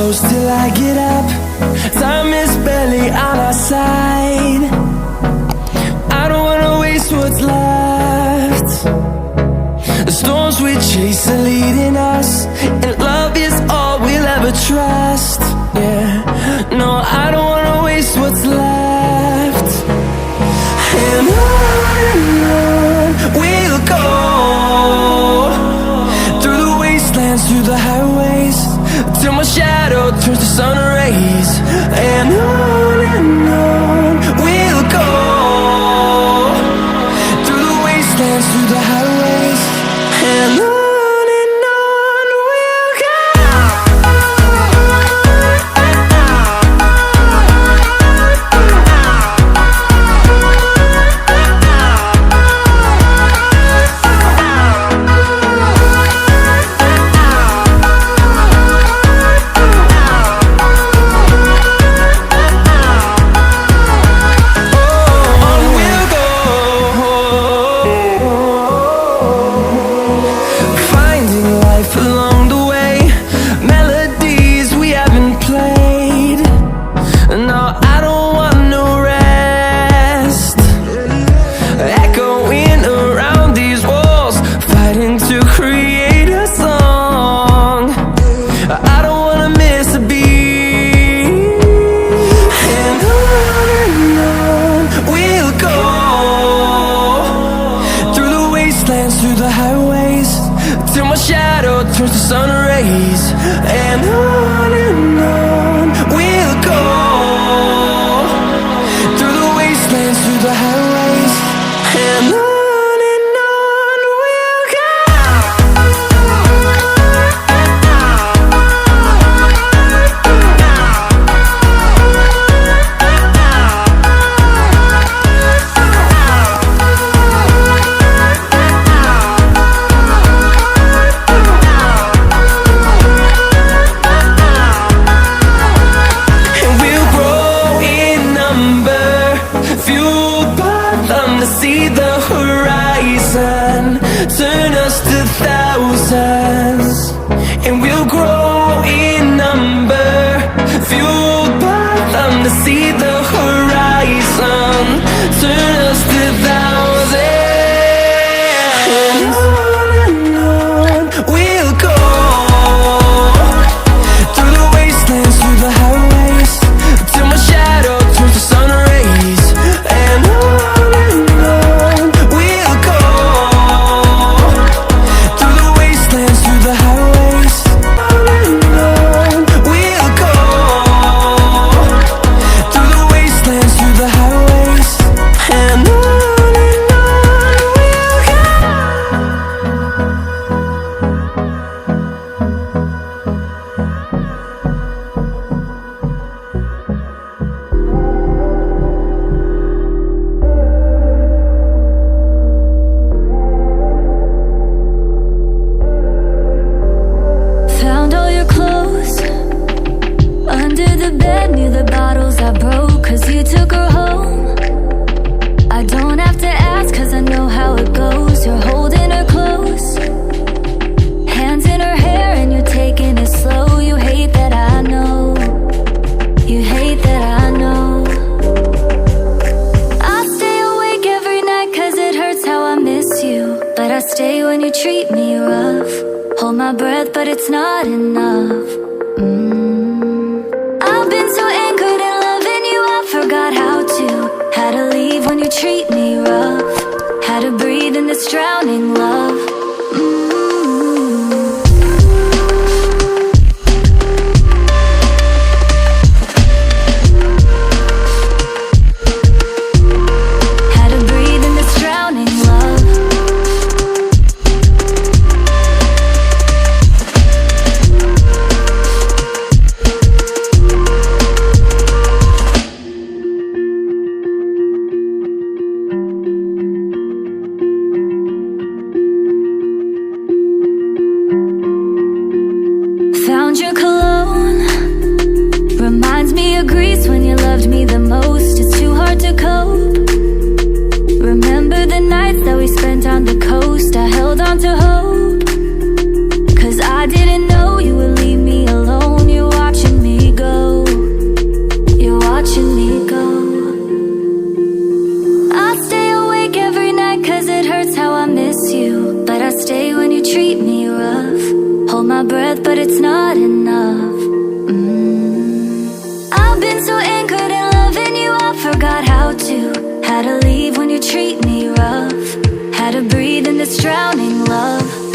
close till I get up. Time is barely on our side. I don't wanna waste what's left. The storms we chase are leading us, and love is all we'll ever trust. Yeah, no, I don't wanna waste what's left. And on we'll go, through the wastelands, through the highways, till my shadow turns to sun rays. And on we'll go, through the wastelands, through the highways, and on we'll go. Through the highways, till my shadow turns to sun rays. And on we'll go, through the wastelands, through the highways, and on we'll go. See the horizon, turn us to thousands, and we'll grow in number, fueled by them to see the horizon, turn us to thousands. And on we'll go, through the wastelands, through the highways, till my shadow turns to sun rays. And near the bottles I broke, cause you took her home. I don't have to ask, cause I know how it goes. You're holding her close, hands in her hair, and you're taking it slow. You hate that I know, you hate that I know. I stay awake every night cause it hurts how I miss you, but I stay when you treat me rough. Hold my breath, but it's not enough. I've been so anchored in loving you, I forgot how to. Had to leave when you treat me rough. Had to breathe in this drowning love. Found your cologne, reminds me of Greece when you loved me the most. It's too hard to cope. Remember the nights that we spent on the coast. I held on to hope, cause I didn't know you would leave me alone. You're watching me treat me rough. Had to breathe in this drowning love.